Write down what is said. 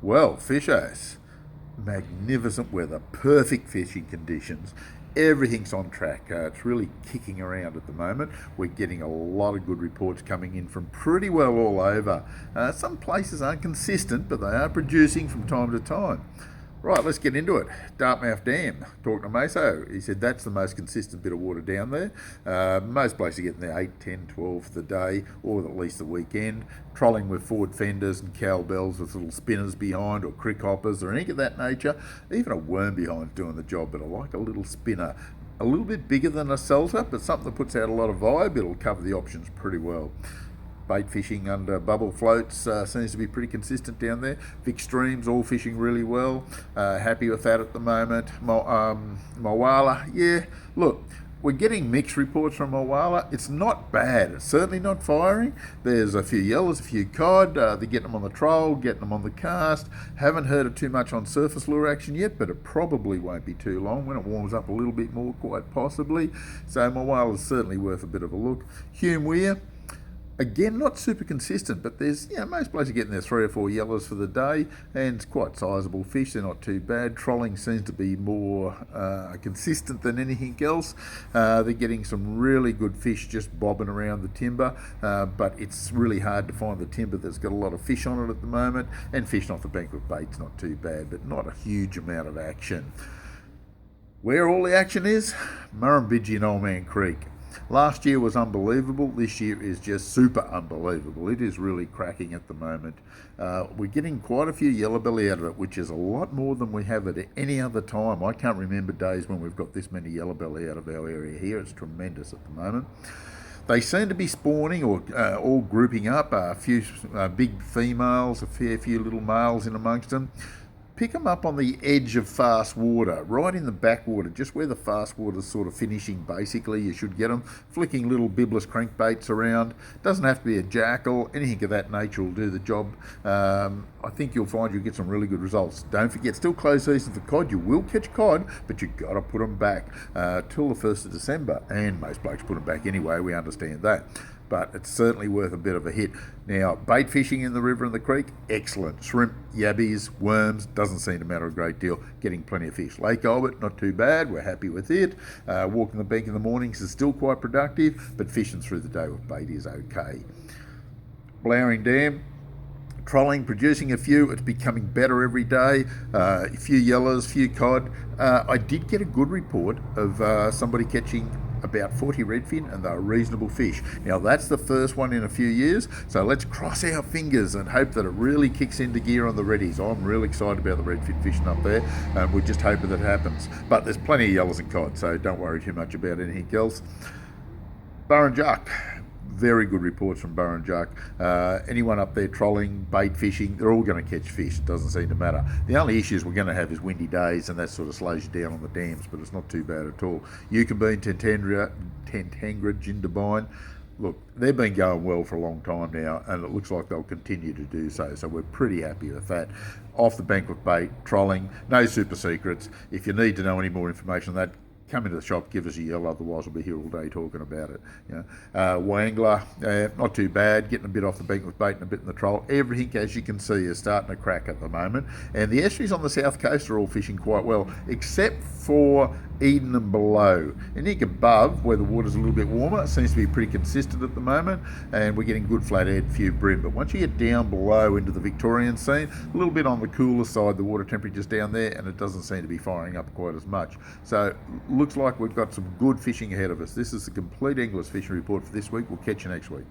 Well, Fishers, magnificent weather, perfect fishing conditions. Everything's on track. It's really kicking around at the moment. We're getting a lot of good reports coming in from pretty well all over. Some places aren't consistent, but they are producing from time to time. Right, let's get into it. Dartmouth Dam, talking to Meso, he said that's the most consistent bit of water down there. Most places are getting there 8, 10, 12 for the day, or at least the weekend. Trolling with forward fenders and cowbells with little spinners behind, or crick hoppers, or anything of that nature. Even a worm behind's doing the job, but I like a little spinner. A little bit bigger than a Celta, but something that puts out a lot of vibe. It'll cover the options pretty well. Bait fishing under bubble floats seems to be pretty consistent down there. Vic Streams all fishing really well. Happy with that at the moment. Moala, yeah, look, we're getting mixed reports from Moala. It's not bad. It's certainly not firing. There's a few yellows, a few cod. They're getting them on the troll, getting them on the cast. Haven't heard it too much on surface lure action yet, but it probably won't be too long when it warms up a little bit more, quite possibly. So Moala is certainly worth a bit of a look. Hume Weir, again, not super consistent, but there's, most places are getting their 3 or 4 yellows for the day, and it's quite sizable fish. They're not too bad. Trolling seems to be more consistent than anything else. They're getting some really good fish just bobbing around the timber, but it's really hard to find the timber that's got a lot of fish on it at the moment, and fishing off the bank with bait's not too bad, but not a huge amount of action. Where all the action is? Murrumbidgee and Old Man Creek. Last year was unbelievable. This year is just super unbelievable. It is really cracking at the moment. We're getting quite a few yellow belly out of it, which is a lot more than we have at any other time. I can't remember days when we've got this many yellow belly out of our area here. It's tremendous at the moment. They seem to be spawning or all grouping up. A few big females, a fair few little males in amongst them. Pick them up on the edge of fast water, right in the backwater, just where the fast water's sort of finishing, basically. You should get them. Flicking little bibless crankbaits around. Doesn't have to be a jackal. Anything of that nature will do the job. I think you'll find you'll get some really good results. Don't forget, still close season for cod. You will catch cod, but you've got to put them back till the 1st of December. And most blokes put them back anyway, we understand that. But it's certainly worth a bit of a hit. Now, bait fishing in the river and the creek, excellent. Shrimp, yabbies, worms, doesn't seem to matter a great deal. Getting plenty of fish. Lake Albert, not too bad. We're happy with it. Walking the bank in the mornings is still quite productive, but fishing through the day with bait is okay. Blowering Dam, trolling, producing a few. It's becoming better every day. A few yellows, a few cod. I did get a good report of somebody catching about 40 redfin, and they're reasonable fish. Now, that's the first one in a few years, so let's cross our fingers and hope that it really kicks into gear on the reddies. I'm really excited about the redfin fishing up there, and we're just hoping that happens. But there's plenty of yellows and cod, so don't worry too much about anything else. Burrinjuck, very good reports from Burrinjuck. Anyone up there trolling, bait fishing, they're all going to catch fish. It doesn't seem to matter. The only issues we're going to have is windy days, and that sort of slows you down on the dams, but it's not too bad at all. Eucumbene, Tantangra, Jindabyne, look, they've been going well for a long time now, and it looks like they'll continue to do so, so we're pretty happy with that. Off the bank with bait, trolling, no super secrets. If you need to know any more information on that, come into the shop, give us a yell, otherwise we'll be here all day talking about it. Wangler, not too bad, getting a bit off the bank with bait and a bit in the troll. Everything, as you can see, is starting to crack at the moment. And the estuaries on the south coast are all fishing quite well, except for Eden and below. Anything above, where the water's a little bit warmer, it seems to be pretty consistent at the moment, and we're getting good flathead, few bream. But once you get down below into the Victorian scene, a little bit on the cooler side, the water temperature's down there, and it doesn't seem to be firing up quite as much. So, looks like we've got some good fishing ahead of us. This is the complete Inglis fishing report for this week. We'll catch you next week.